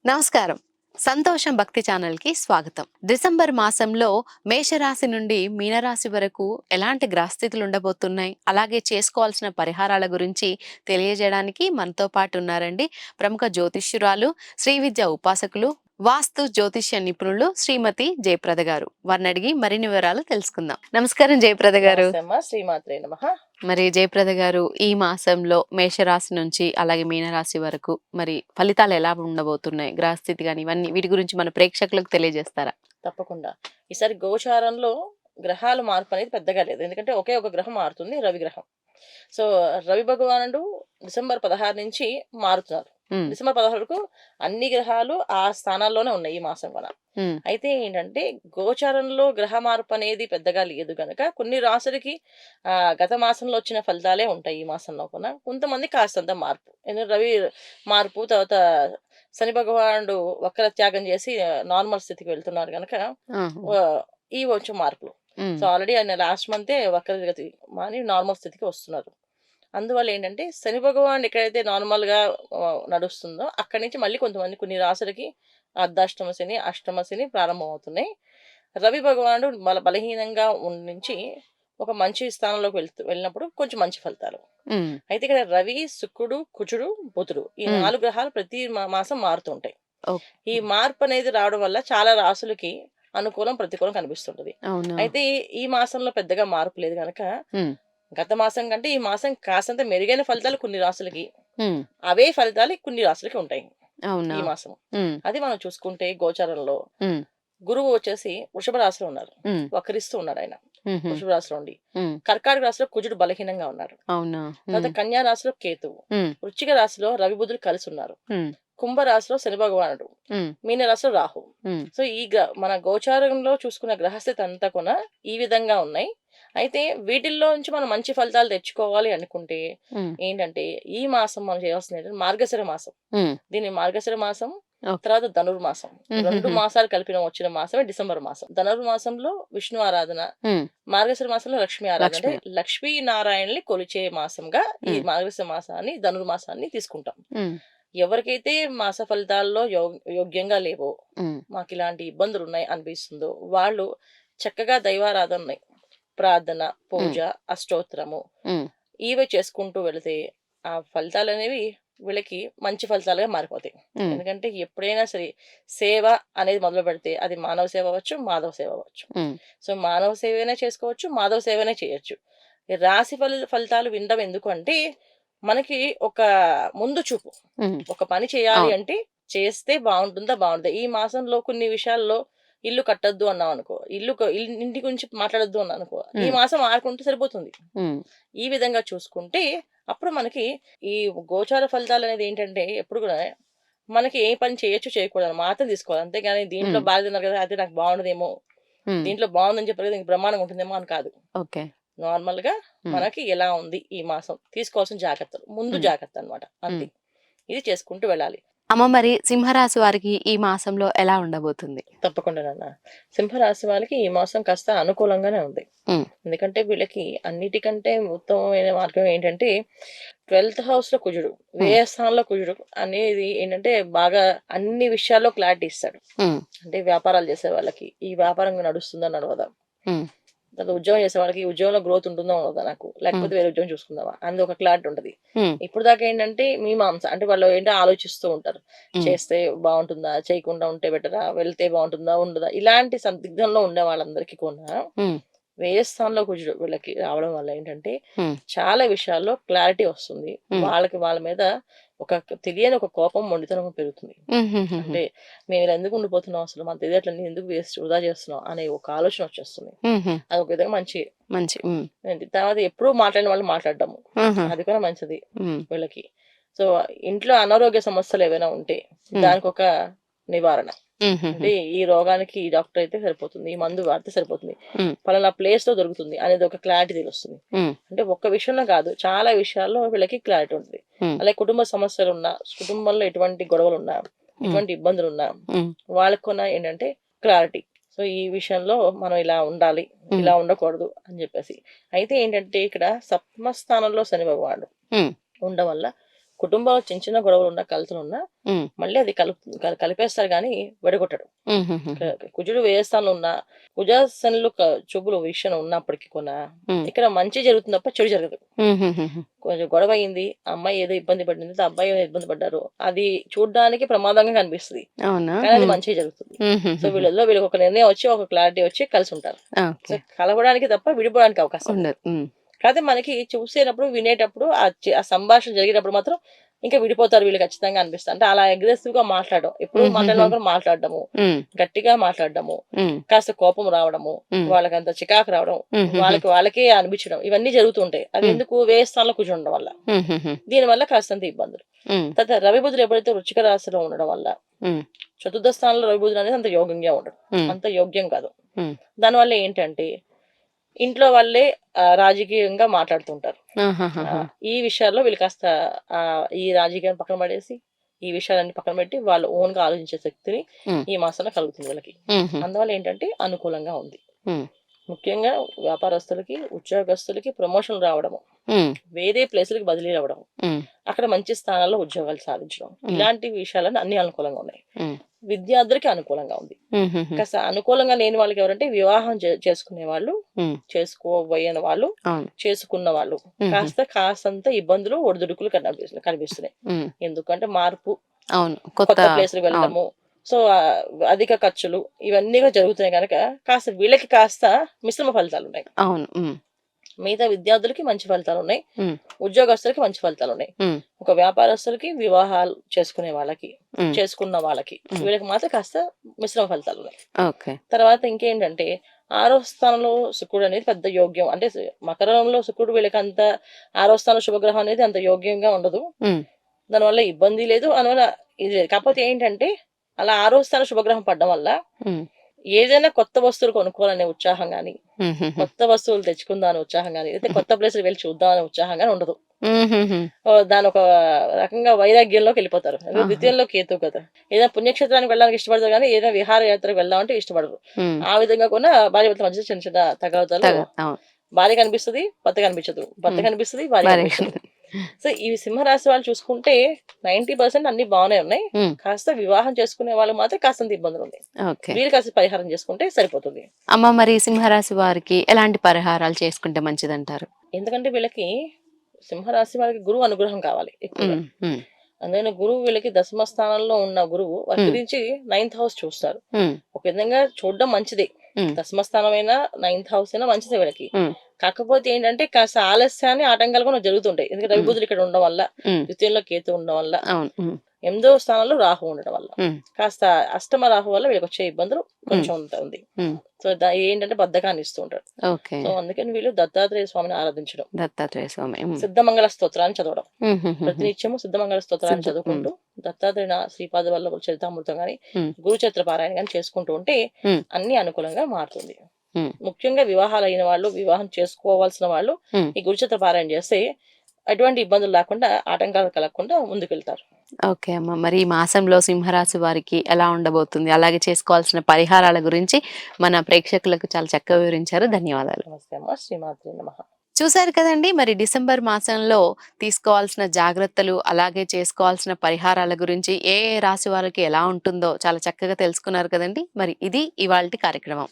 నమస్కారం. సంతోషం భక్తి ఛానల్‌కి స్వాగతం. డిసెంబర్ మాసంలో మేషరాశి నుండి మీనరాశి వరకు ఎలాంటి గ్రహస్థితులు ఉండబోతున్నాయి, అలాగే చేసుకోవాల్సిన పరిహారాల గురించి తెలియజేయడానికి మనతో పాటు ఉన్నారండి ప్రముఖ జ్యోతిష్యురాలు, శ్రీ విద్య ఉపాసకులు, వాస్తు జ్యోతిష్య నిపుణులు శ్రీమతి జయప్రద గారు. వారిని అడిగి మరిన్ని వివరాలు తెలుసుకుందాం. నమస్కారం జయప్రద గారు. నమస్తే అమ్మా, శ్రీమాత్రే నమః. మరి జయప్రద గారు, ఈ మాసంలో మేషరాశి నుంచి అలాగే మీనరాశి వరకు మరి ఫలితాలు ఎలా ఉండబోతున్నాయి, గ్రహస్థితి కానీ ఇవన్నీ వీటి గురించి మన ప్రేక్షకులకు తెలియజేస్తారా? తప్పకుండా. ఈసారి గోచారంలో గ్రహాల మార్పు అనేది పెద్దగా లేదు. ఎందుకంటే ఒకే ఒక గ్రహం మారుతుంది, రవి గ్రహం. సో రవి భగవానుడు డిసెంబర్ 16 నుంచి మారుతున్నారు. ఉమ్, డిసెంబర్ 16 వరకు అన్ని గ్రహాలు ఆ స్థానాల్లోనే ఉన్నాయి ఈ మాసం కూడా. ఉమ్, అయితే ఏంటంటే గోచారంలో గ్రహ మార్పు అనేది పెద్దగా లేదు గనక కొన్ని రాసులకి గత మాసంలో వచ్చిన ఫలితాలే ఉంటాయి ఈ మాసంలో కూడా. కొంతమంది కాస్తంత మార్పు, ఎందుకంటే రవి మార్పు తర్వాత శని భగవానుడు వక్ర త్యాగం చేసి నార్మల్ స్థితికి వెళ్తున్నారు గనక ఆహా, ఈ కొంచెం మార్పులు. ఉమ్, సో ఆల్రెడీ ఆయన లాస్ట్ మంతే వక్రగతి మాని నార్మల్ స్థితికి వస్తున్నారు. అందువల్ల ఏంటంటే శని భగవానుడు ఎక్కడైతే నార్మల్గా నడుస్తుందో అక్కడి నుంచి మళ్ళీ కొంతమంది కొన్ని రాసులకి అర్ధాష్టమ శని, అష్టమ శని ప్రారంభం అవుతున్నాయి. రవి భగవానుడు బలహీనంగా నుంచి ఒక మంచి స్థానంలోకి వెళ్ళినప్పుడు కొంచెం మంచి ఫలితాలు. ఉమ్, అయితే ఇక్కడ రవి, శుక్రుడు, కుజుడు, బుధుడు ఈ ఉమ్, 4 గ్రహాలు ప్రతి మాసం మారుతుంటాయి. ఓకే, ఈ మార్పు అనేది రావడం వల్ల చాలా రాసులకి అనుకూలం, ప్రతికూలం కనిపిస్తుంటది. అవునా, అయితే ఈ మాసంలో పెద్దగా మార్పు లేదు గనక ఉమ్, గత మాసం కంటే ఈ మాసం కాసంత మెరుగైన ఫలితాలు కొన్ని రాసులకి, ఉమ్, అవే ఫలితాలు కొన్ని రాసులకి ఉంటాయి అవునా, ఈ మాసం. ఉమ్, అది మనం చూసుకుంటే గోచారంలో ఉమ్, గురువు వచ్చేసి వృషభ రాశిలో ఉన్నారు, ఉమ్, వక్రిస్తూ ఉన్నాడు ఆయన. ఉమ్హు, వృషభ రాశిలో ఉండి ఉమ్, కర్కాటక రాశిలో కుజుడు బలహీనంగా ఉన్నారు. అవునా, తర్వాత ఉమ్, కన్యా రాశిలో కేతువు, ఉమ్, వృశ్చిక రాశిలో రవి బుధులు కలిసి ఉన్నారు. ఉమ్, కుంభ రాశిలో శని భగవానుడు, ఉమ్, మీన రాశిలో రాహు. ఉమ్, సో ఈ మన గోచారంలో చూసుకున్న గ్రహస్థితి అంతా కూడా ఈ విధంగా ఉన్నాయి. అయితే వీటిల్లో నుంచి మనం మంచి ఫలితాలు తెచ్చుకోవాలి అనుకుంటే ఉమ్, ఏంటంటే ఈ మాసం మనం చేయాల్సింది ఏంటంటే మార్గశిర మాసం. ఉమ్, దీన్ని మార్గశిర మాసం, ఓకే, తర్వాత ధనుర్మాసం, రెండు ఉమ్హుహు, మాసాలు కలిపిన వచ్చిన మాసమే డిసెంబర్ మాసం. ధనుర్మాసంలో విష్ణు ఆరాధన, ఉమ్, మార్గశిర మాసంలో లక్ష్మీ ఆరాధన, అంటే లక్ష్మి, లక్ష్మీ నారాయణని కొలిచే మాసంగా ఈ ఉమ్, మార్గశిర మాసాన్ని ధనుర్మాసాన్ని తీసుకుంటాం. ఉమ్, ఎవరికైతే మాస ఫలితాల్లో యోగ్యంగా లేవో, ఉమ్, మాకు ఇలాంటి ఇబ్బందులు ఉన్నాయి అనిపిస్తుందో వాళ్ళు చక్కగా దైవారాధన ఉన్నాయి, ప్రార్థన, పూజ, ఉమ్, అష్టోత్తరము ఉమ్, ఇవి చేసుకుంటూ వెళితే ఆ ఫలితాలు అనేవి వీళ్ళకి మంచి ఫలితాలుగా మారిపోతాయి. ఉమ్, ఎందుకంటే ఎప్పుడైనా సరే సేవ అనేది మొదలు పెడితే అది మానవ సేవ అవ్వచ్చు, మాధవ సేవ అవ్వచ్చు. ఉమ్, సో మానవ సేవనే చేసుకోవచ్చు, మాధవ సేవనే చేయొచ్చు. ఈ రాశి ఫలితాలు వినడం ఎందుకు అంటే మనకి ఒక ముందు చూపు. ఉమ్, ఒక పని చేయాలి అవును, అంటే చేస్తే బాగుంటుందా బాగుంటుందా. ఈ మాసంలో కొన్ని విషయాల్లో ఇల్లు కట్టొద్దు అన్నాం అనుకో, ఇంటి గురించి మాట్లాడొద్దు అన్నా అనుకో, ఈ ఉమ్, మాసం ఆడుకుంటే సరిపోతుంది. ఉమ్, ఈ విధంగా చూసుకుంటే అప్పుడు మనకి ఈ గోచార ఫలితాలు అనేది ఏంటంటే ఎప్పుడు కూడా మనకి ఏ పని చేయొచ్చు చేయకూడదు మాత్రం తీసుకోవాలి. అంతేగాని దీంట్లో ఉమ్, బాగా తిన్నారు కదా అయితే నాకు బాగుండదేమో, ఉమ్, దీంట్లో బాగుందని చెప్పారు కదా ఇంక బ్రహ్మాండంగా ఉంటుందేమో అని కాదు. ఓకే, నార్మల్ గా ఉమ్, మనకి ఎలా ఉంది ఈ మాసం, తీసుకోవాల్సిన జాగ్రత్తలు ముందు ఉమ్, జాగ్రత్త అన్నమాట, అంతే. ఉమ్. ఇది చేసుకుంటూ వెళ్ళాలి. అమ్మ, మరి సింహరాశి వారికి ఈ మాసంలో ఎలా ఉండబోతుంది? తప్పకుండా నాన్న. సింహరాశి వాళ్ళకి ఈ మాసం కాస్త అనుకూలంగానే ఉంది. ఉమ్, ఎందుకంటే వీళ్ళకి అన్నిటికంటే ఉత్తమమైన మార్గం ఏంటంటే 12th హౌస్ లో కుజుడు, ఉమ్, వ్యయస్థానంలో కుజుడు అనేది ఏంటంటే బాగా అన్ని విషయాల్లో క్లారిటీ ఇస్తాడు. ఉమ్, అంటే వ్యాపారాలు చేసే వాళ్ళకి ఈ వ్యాపారం నడుస్తుందా నడవదా, ఉమ్, తర్వాత ఉద్యోగం చేసే వాళ్ళకి ఈ ఉద్యోగంలో గ్రోత్ ఉంటుందా ఉండదా, నాకు ఉమ్, లేకపోతే వేరే ఉద్యోగం చూసుకుందామా అనేది ఒక క్లారిటీ ఉంటుంది. ఉమ్, ఇప్పుడు దాకా ఏంటంటే మీమాంస, అంటే వాళ్ళు ఏంటో ఆలోచిస్తూ ఉంటారు. ఉమ్, చేస్తే బాగుంటుందా, చేయకుండా ఉంటే బెటరా, వెళ్తే బాగుంటుందా ఉండదా, ఇలాంటి సందిగ్ధంలో ఉండే వాళ్ళందరికీ కూడా ఉమ్, వ్యయస్థానంలో కుజుడు వీళ్ళకి రావడం వల్ల ఏంటంటే ఉమ్, చాలా విషయాల్లో క్లారిటీ వస్తుంది. ఉమ్, వాళ్ళకి వాళ్ళ మీద ఒక తెలియని ఒక కోపం, మొండితనం పెరుగుతుంది. ఉమ్హుహుహు, అంటే మేము ఇలా ఎందుకు ఉండిపోతున్నాం, అసలు మన తెలియట్లన్నీ ఎందుకు వేస్ట్ వృధా చేస్తున్నాం అనే ఒక ఆలోచన వచ్చేస్తుంది. ఉమ్హు, అది ఒక విధంగా మంచి మంచి, ఉమ్, ఏంటి. తర్వాత ఎప్పుడూ మాట్లాడిన వాళ్ళు మాట్లాడడము, ఆహా, అది కూడా మంచిది ఉమ్, వీళ్ళకి. సో ఇంట్లో అనారోగ్య సమస్యలు ఏవైనా ఉంటే ఉమ్, దానికి ఒక నివారణ. ఉమ్హుహు, అంటే ఈ రోగానికి ఈ డాక్టర్ అయితే సరిపోతుంది, ఈ మందు వాడితే సరిపోతుంది, ఉమ్, పలానా ప్లేస్ లో దొరుకుతుంది అనేది ఒక క్లారిటీ తెలుస్తుంది. ఉమ్, అంటే ఒక్క విషయంలో కాదు, చాలా విషయాల్లో వీళ్ళకి క్లారిటీ ఉంటుంది. ఉమ్, అలాగే కుటుంబ సమస్యలు ఉన్నా, కుటుంబంలో ఎటువంటి గొడవలు ఉన్నా, ఉమ్, ఎటువంటి ఇబ్బందులు ఉన్నా ఉమ్, వాళ్ళకు కూడా ఏంటంటే క్లారిటీ. సో ఈ విషయంలో మనం ఇలా ఉండాలి, ఉమ్, ఇలా ఉండకూడదు అని చెప్పేసి. అయితే ఏంటంటే ఇక్కడ సప్తమ స్థానంలో శని భగవానుడు ఉమ్, ఉండడం వల్ల కుటుంబంలో చిన్న చిన్న గొడవలున్నా, కలతలున్నా హ్మ్. మళ్ళీ అది కలిపేస్తారు గానీ విడగొట్టడు. హుహుహుహు. కుజుడు వ్యయస్థానంలో ఉన్న కుజాశనులు చూపులు వీక్షణ ఉన్నప్పటికి కూడా హ్మ్. ఇక్కడ మంచి జరుగుతుంది తప్ప చెడు జరగదు. హుహుహుహు. కొంచెం గొడవ అయింది. అమ్మాయి ఏదో ఇబ్బంది పడింది. అబ్బాయి ఏదో ఇబ్బంది పడ్డారు. అది చూడ్డానికి ప్రమాదంగా కనిపిస్తది. అవునా? కానీ అది హ్మ్. మంచిగా జరుగుతుంది. సో హుహుహుహు. వీళ్ళకి ఒక నిర్ణయం వచ్చి, ఒక క్లారిటీ వచ్చి కలిసుంటారు. So okay. కలవడానికి తప్ప విడిపోవడానికి అవకాశం లేదు. ఉండదు. హ్మ్. కాకపోతే మనకి చూసేటప్పుడు, వినేటప్పుడు ఆ సంభాషణ జరిగేటప్పుడు మాత్రం ఇంకా విడిపోతారు వీళ్ళు ఖచ్చితంగా అనిపిస్తుంది. అంటే అలా అగ్రెసివ్‌గా మాట్లాడడం. ఎప్పుడు మాట్లాడిన హుహుహు. వాళ్ళు కూడా మాట్లాడడము, హ్మ్. గట్టిగా మాట్లాడడము, హ్మ్. కాస్త కోపం రావడము, హ్మ్. వాళ్ళకంత చికాకు రావడం, హుహుహు. వాళ్ళకే అనిపించడం ఇవన్నీ జరుగుతూ ఉంటాయి. అది హ్మ్. ఎందుకు వ్యయ స్థానంలో కూర్చుండడం వల్ల. హుహుహు. దీనివల్ల కాస్తంత ఇబ్బందులు. హ్మ్. తర్వాత రవి బుధులు ఎప్పుడైతే వృశ్చిక రాశిలో ఉండడం వల్ల హ్మ్. చతుర్థ స్థానంలో రవి బుధులు అనేది అంత యోగంగా ఉండడు. హ్మ్. అంత యోగ్యం కాదు. హ్మ్. దానివల్ల ఏంటంటే ఇంట్లో వాళ్ళే రాజకీయంగా మాట్లాడుతుంటారు. ఆహాహాహా! ఈ విషయాల్లో వీళ్ళు కాస్త ఈ రాజకీయాన్ని పక్కన పడేసి, ఈ విషయాలన్నీ పక్కన పెట్టి వాళ్ళు ఓన్‌గా ఆలోచించే శక్తిని హ్మ్. ఈ మాసంలో కలుగుతుంది వీళ్ళకి. హుహు. అందువల్ల ఏంటంటే అనుకూలంగా ఉంది. హ్మ్. ముఖ్యంగా వ్యాపారస్తులకి, ఉద్యోగస్తులకి ప్రమోషన్‌లు రావడము, హ్మ్. వేరే ప్లేసులకి బదిలీలు అవ్వడం, హ్మ్. అక్కడ మంచి స్థానాల్లో ఉద్యోగాలు సాధించడం, హ్మ్. ఇలాంటి విషయాలన్నీ అన్ని అనుకూలంగా ఉన్నాయి. హ్మ్. విద్యార్థులకి అనుకూలంగా ఉంది. హుహుహు. కాస్త అనుకూలంగా లేని వాళ్ళకి ఎవరంటే వివాహం చేసుకునే వాళ్ళు, హ్మ్. చేసుకోబోయే వాళ్ళు, అవును. చేసుకున్న వాళ్ళు హుహు. కాస్తంత ఇబ్బందులు, ఒడిదుడుకులు కనిపిస్తున్నాయి. హ్మ్. ఎందుకంటే మార్పు, అవును. కొత్త ప్లేస్‌లకి అవును. వెళ్ళడము, సో, అధిక ఖర్చులు ఇవన్నీ కూడా జరుగుతున్నాయి గనక కాస్త వీళ్ళకి కాస్త మిశ్రమ ఫలితాలున్నాయి. అవును. హ్మ్. మిగతా విద్యార్థులకి మంచి ఫలితాలున్నాయి. హ్మ్. ఉద్యోగస్తులకి మంచి ఫలితాలున్నాయి. హ్మ్. ఒక వ్యాపారస్తులకి, వివాహాలు చేసుకునే వాళ్ళకి, హ్మ్. చేసుకున్న వాళ్ళకి హ్మ్. వీళ్ళకి మాత్రం కాస్త మిశ్రమ ఫలితాలున్నాయి. ఓకే. తర్వాత ఇంకేంటంటే, 6వ స్థానంలో శుక్రుడనేది పెద్ద యోగ్యం. అంటే మకరంలో శుక్రుడు వీళ్ళకంత 6వ స్థానం శుభగ్రహం అనేది అంత యోగ్యంగా ఉండదు. హ్మ్. దానివల్ల ఇబ్బంది లేదు. అందువల్ల ఇది లేదు. కాకపోతే ఏంటంటే, అలా 6వ స్థానం శుభగ్రహం పడడం వల్ల హ్మ్. ఏదైనా కొత్త వస్తువులు కొనుక్కోవాలనే ఉత్సాహం గాని, హుహుహు. కొత్త వస్తువులు తెచ్చుకుందాం అనే ఉత్సాహం గాని, లేతే కొత్త ప్లేస్‌లకి వెళ్లి చూద్దాం అనే ఉత్సాహం గాని ఉండదు. హుహుహు. దానొక రకంగా వైరాగ్యంలోకెళ్ళిపోతారు. అదే ఆహా! ద్వితీయంలో కేతువు కదా! ఏదైనా పుణ్యక్షేత్రానికి వెళ్ళడానికి ఇష్టపడతారు గానీ, ఏదైనా విహారయాత్రకు వెళ్దామంటే ఇష్టపడరు. హ్మ్. ఆ విధంగా కూడా భార్యాభర్తల మధ్య చిన్న చిన్న తగాదాలు అవును. భార్య కనిపిస్తది, భర్త కనిపించదు. భర్త హ్మ్. కనిపిస్తది, భార్య మరే కనిపించదు. సో, ఈ సింహరాశి వాళ్ళు చూసుకుంటే 90% అన్నీ బానే ఉన్నాయి. హ్మ్. కాస్త వివాహం చేసుకునే వాళ్ళకి మాత్రం కాస్తంత ఇబ్బందులున్నాయి. ఓకే. వీళ్ళు కాస్త పరిహారం చేసుకుంటే సరిపోతుంది. అమ్మ మరి సింహరాశి వారికి ఎలాంటి పరిహారాలు చేసుకుంటే మంచిదంటారు? ఎందుకంటే వీళ్ళకి సింహరాశి వాళ్ళకి గురువు అనుగ్రహం కావాలి ఎక్కువగా. హ్మ్. హ్మ్. అందుకని గురువు వీళ్ళకి దశమ స్థానంలో ఉన్న గురువు హ్మ్. వక్రించి 9థ్ హౌస్ చూస్తారు. హ్మ్. ఒక విధంగా చూడడం మంచిదే. హ్మ్. దశమ స్థానమైనా, 9థ్ హౌస్ అయినా మంచిదే వీళ్ళకి. హ్మ్. కాకపోతే ఏంటంటే కాస్త ఆలస్యాన్ని, ఆటంకాలు కూడా జరుగుతుంటాయి. ఎందుకంటే రవి హ్మ్. బుధులు ఇక్కడ ఉండడం వల్ల, హ్మ్. ద్వితీయంలో కేతు ఉండడం వల్ల, అవును. హ్మ్. 8వ స్థానంలో రాహు ఉండడం వల్ల. హ్మ్. కాస్త అష్టమ రాహు వల్ల వీళ్ళకొచ్చే ఇబ్బందులు హ్మ్. కొంచెం ఉంటుంది. హ్మ్. సో, ఏంటంటే బద్ధకాన్ని ఇస్తూ ఉంటాడు. ఓకే. సో, అందుకని వీళ్ళు దత్తాత్రేయ స్వామిని ఆరాధించడం, దత్తాత్రేయ స్వామి. హ్మ్. సిద్ధమంగళ స్తోత్రాన్ని చదవడం. హుహుహుహు. ప్రతినిత్యము సిద్ధమంగళ స్తోత్రాన్ని హ్మ్. చదువుకుంటూ దత్తాత్రేయ శ్రీపాద వల్లభ చరితామృతం గాని, హ్మ్. గురుచరిత్ర పారాయణ గాని చేసుకుంటూ ఉంటే హ్మ్. అన్నీ అనుకూలంగా మారుతుంది. హ్మ్. ముఖ్యంగా వివాహాలైన వాళ్ళు, వివాహం చేసుకోవాల్సిన వాళ్ళు హ్మ్. ఈ గురుచరిత్ర పారాయణ చేస్తే ఎటువంటి ఇబ్బందులు లేకుండా, ఆటంకాలు కలగకుండా ముందుకెళ్తారు. ఓకే అమ్మ. మరి ఈ మాసంలో సింహరాశి వారికి ఎలా ఉండబోతుంది? అలాగే చేసుకోవాల్సిన పరిహారాల గురించి మన ప్రేక్షకులకు చాలా చక్కగా వివరించారు. ధన్యవాదాలు. నమస్తే అమ్మ. శ్రీమాత్రే నమః. చూసారు కదండీ! మరి డిసెంబర్ మాసంలో తీసుకోవాల్సిన జాగ్రత్తలు, అలాగే చేసుకోవాల్సిన పరిహారాల గురించి ఏ రాశి వారికి ఎలా ఉంటుందో చాలా చక్కగా తెలుసుకున్నారు కదండీ! మరి ఇది ఇవాల్టి కార్యక్రమం.